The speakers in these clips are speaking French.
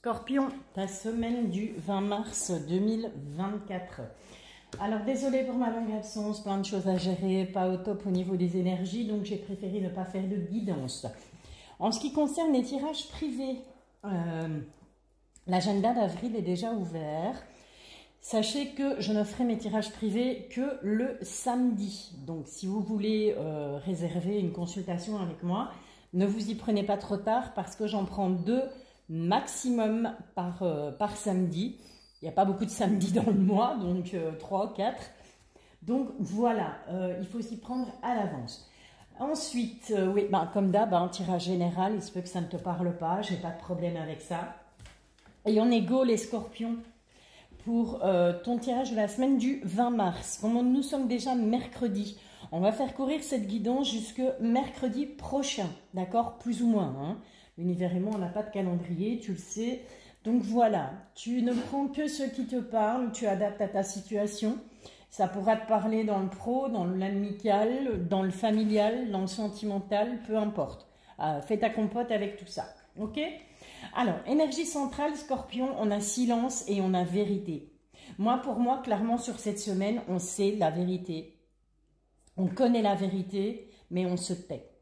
Scorpion, ta semaine du 20 mars 2024. Alors désolé pour ma longue absence, plein de choses à gérer, pas au top au niveau des énergies, donc j'ai préféré ne pas faire de guidance. En ce qui concerne les tirages privés, l'agenda d'avril est déjà ouvert. Sachez que je ne ferai mes tirages privés que le samedi. Donc si vous voulez réserver une consultation avec moi, ne vous y prenez pas trop tard parce que j'en prends 2 maximum par samedi. Il n'y a pas beaucoup de samedis dans le mois, donc 3 ou 4. Donc voilà, il faut s'y prendre à l'avance. Ensuite, oui, comme d'hab, tirage général, il se peut que ça ne te parle pas, j'ai pas de problème avec ça. Et on est go les scorpions pour ton tirage de la semaine du 20 mars. Comme nous sommes déjà mercredi, on va faire courir cette guidance jusque mercredi prochain, d'accord? Plus ou moins, hein. L'univers et moi, on n'a pas de calendrier, tu le sais. Donc voilà, tu ne prends que ce qui te parle, tu adaptes à ta situation. Ça pourra te parler dans le pro, dans l'amical, dans le familial, dans le sentimental, peu importe. Fais ta compote avec tout ça, ok? Alors, énergie centrale, Scorpion, on a silence et on a vérité. Pour moi, clairement, sur cette semaine, on sait la vérité. On connaît la vérité, mais on se tait.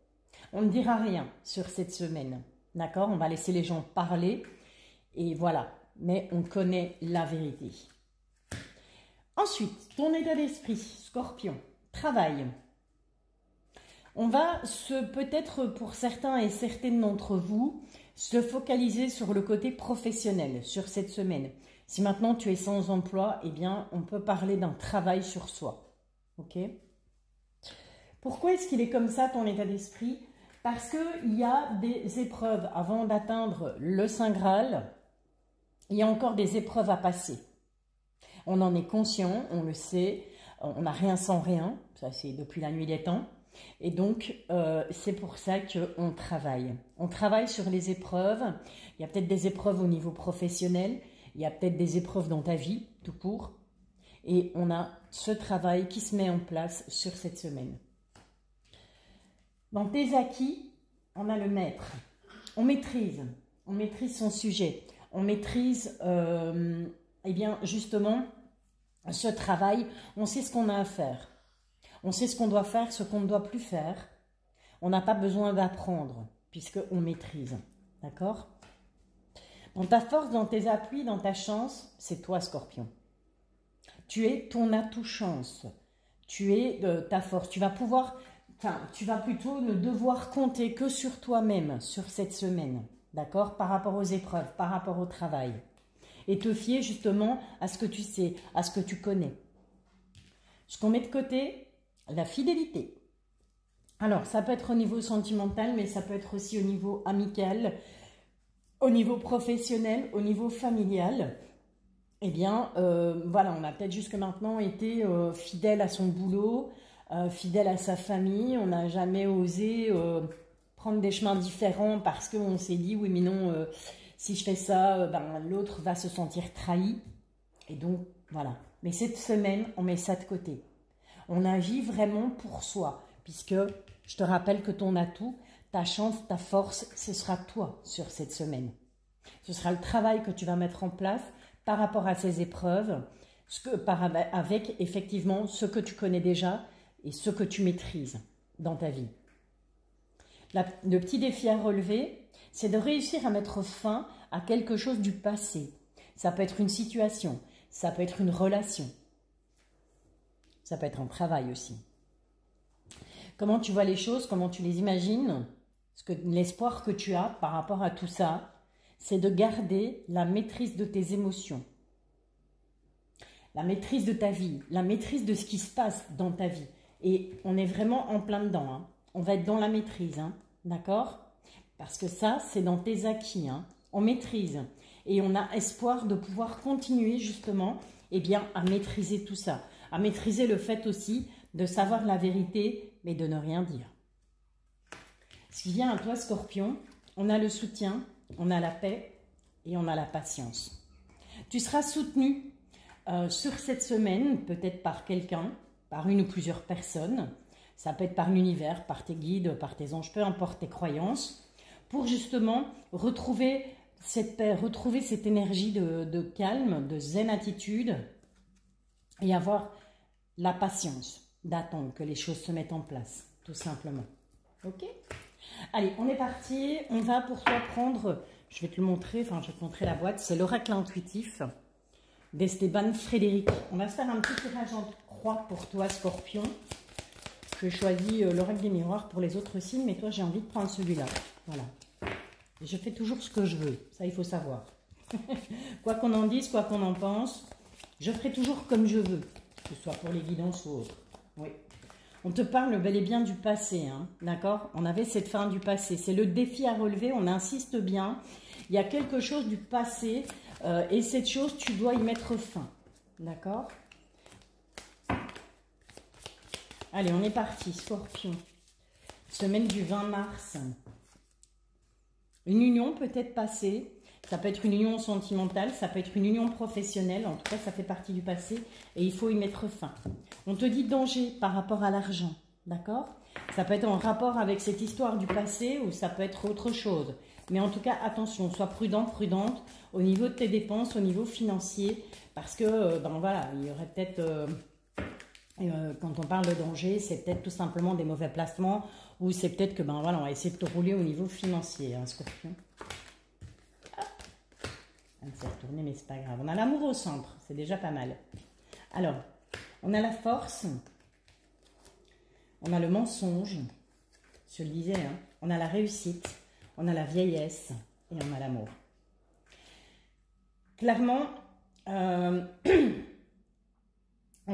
On ne dira rien sur cette semaine. D'accord? On va laisser les gens parler. Et voilà. Mais on connaît la vérité. Ensuite, ton état d'esprit, Scorpion. Travail. On va peut-être pour certains et certaines d'entre vous, se focaliser sur le côté professionnel sur cette semaine. Si maintenant tu es sans emploi, eh bien, on peut parler d'un travail sur soi. Ok? Pourquoi est-ce qu'il est comme ça, ton état d'esprit? Parce qu'il y a des épreuves avant d'atteindre le Saint Graal. Il y a encore des épreuves à passer. On en est conscient, on le sait. On n'a rien sans rien. Ça, c'est depuis la nuit des temps. Et donc, c'est pour ça qu'on travaille. On travaille sur les épreuves. Il y a peut-être des épreuves au niveau professionnel. Il y a peut-être des épreuves dans ta vie, tout court. Et on a ce travail qui se met en place sur cette semaine. Dans tes acquis, on a le maître. On maîtrise son sujet. On maîtrise, eh bien, justement, ce travail. On sait ce qu'on a à faire. On sait ce qu'on doit faire, ce qu'on ne doit plus faire. On n'a pas besoin d'apprendre, puisqu'on maîtrise. D'accord? Dans ta force, dans tes appuis, dans ta chance, c'est toi, Scorpion. Tu es ton atout chance. Tu es ta force. Tu vas plutôt ne devoir compter que sur toi-même, sur cette semaine. D'accord? Par rapport aux épreuves, par rapport au travail. Et te fier justement à ce que tu sais, à ce que tu connais. Ce qu'on met de côté, la fidélité. Alors, ça peut être au niveau sentimental, mais ça peut être aussi au niveau amical, au niveau professionnel, au niveau familial. Eh bien, voilà, on a peut-être jusque maintenant été fidèle à son boulot, fidèle à sa famille. On n'a jamais osé prendre des chemins différents parce qu'on s'est dit, oui, mais non, si je fais ça, l'autre va se sentir trahi. Et donc, voilà. Mais cette semaine, on met ça de côté. On agit vraiment pour soi, puisque je te rappelle que ton atout, ta chance, ta force, ce sera toi sur cette semaine. Ce sera le travail que tu vas mettre en place par rapport à ces épreuves, avec effectivement ce que tu connais déjà et ce que tu maîtrises dans ta vie. Le petit défi à relever, c'est de réussir à mettre fin à quelque chose du passé. Ça peut être une situation, ça peut être une relation. Ça peut être un travail aussi. Comment tu vois les choses, comment tu les imagines? L'espoir que tu as par rapport à tout ça, c'est de garder la maîtrise de tes émotions. La maîtrise de ta vie, la maîtrise de ce qui se passe dans ta vie. Et on est vraiment en plein dedans. Hein. On va être dans la maîtrise, hein, d'accord? Parce que ça, c'est dans tes acquis. Hein. On maîtrise. Et on a espoir de pouvoir continuer justement à maîtriser tout ça. À maîtriser le fait aussi de savoir la vérité, mais de ne rien dire. Ce qui vient à toi, Scorpion, on a le soutien, on a la paix et on a la patience. Tu seras soutenu sur cette semaine, peut-être par quelqu'un, par une ou plusieurs personnes. Ça peut être par l'univers, par tes guides, par tes anges, peu importe tes croyances, pour justement retrouver cette paix, retrouver cette énergie de calme, de zen attitude et avoir la patience d'attendre que les choses se mettent en place, tout simplement. Ok? Allez, on est parti. On va pour toi prendre, je vais te le montrer, enfin je vais te montrer la boîte, c'est l'oracle intuitif d'Esteban Frédéric. On va se faire un petit tirage en croix pour toi, Scorpion. Je choisis l'oracle des miroirs pour les autres signes, mais toi j'ai envie de prendre celui-là. Voilà. Et je fais toujours ce que je veux, ça il faut savoir. Quoi qu'on en dise, quoi qu'on en pense, je ferai toujours comme je veux, que ce soit pour les guidances ou autre. Oui. On te parle bel et bien du passé, hein, d'accord? On avait cette fin du passé. C'est le défi à relever, on insiste bien. Il y a quelque chose du passé et cette chose, tu dois y mettre fin, d'accord? Allez, on est parti, Scorpion. Semaine du 20 mars. Une union peut-être passée. Ça peut être une union sentimentale, ça peut être une union professionnelle. En tout cas, ça fait partie du passé et il faut y mettre fin. On te dit danger par rapport à l'argent, d'accord? Ça peut être en rapport avec cette histoire du passé ou ça peut être autre chose. Mais en tout cas, attention, sois prudent, prudente au niveau de tes dépenses, au niveau financier. Parce que, ben voilà, il y aurait peut-être... quand on parle de danger, c'est peut-être tout simplement des mauvais placements ou c'est peut-être que, ben voilà, on va essayer de te rouler au niveau financier, hein, Scorpion. Elle s'est retournée, mais c'est pas grave. On a l'amour au centre, c'est déjà pas mal. Alors, on a la force, on a le mensonge, je le disais, hein, on a la réussite, on a la vieillesse et on a l'amour. Clairement, on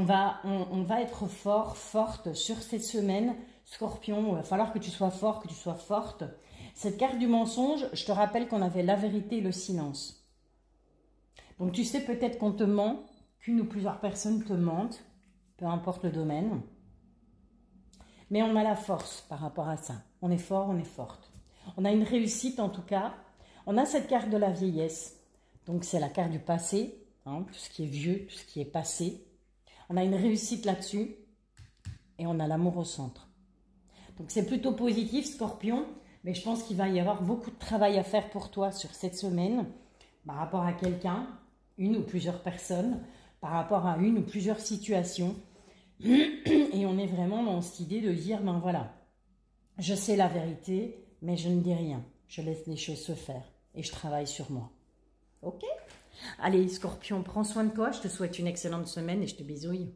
va être fort, forte sur cette semaine. Scorpion, il va falloir que tu sois fort, que tu sois forte. Cette carte du mensonge, je te rappelle qu'on avait la vérité et le silence. Donc tu sais peut-être qu'on te ment, qu'une ou plusieurs personnes te mentent, peu importe le domaine. Mais on a la force par rapport à ça. On est fort, on est forte. On a une réussite en tout cas. On a cette carte de la vieillesse. Donc c'est la carte du passé, hein, tout ce qui est vieux, tout ce qui est passé. On a une réussite là-dessus et on a l'amour au centre. Donc c'est plutôt positif, Scorpion, mais je pense qu'il va y avoir beaucoup de travail à faire pour toi sur cette semaine par rapport à quelqu'un, une ou plusieurs personnes, par rapport à une ou plusieurs situations. Et on est vraiment dans cette idée de dire, ben voilà, je sais la vérité, mais je ne dis rien. Je laisse les choses se faire et je travaille sur moi. Ok ? Allez, Scorpion, prends soin de toi. Je te souhaite une excellente semaine et je te bisouille.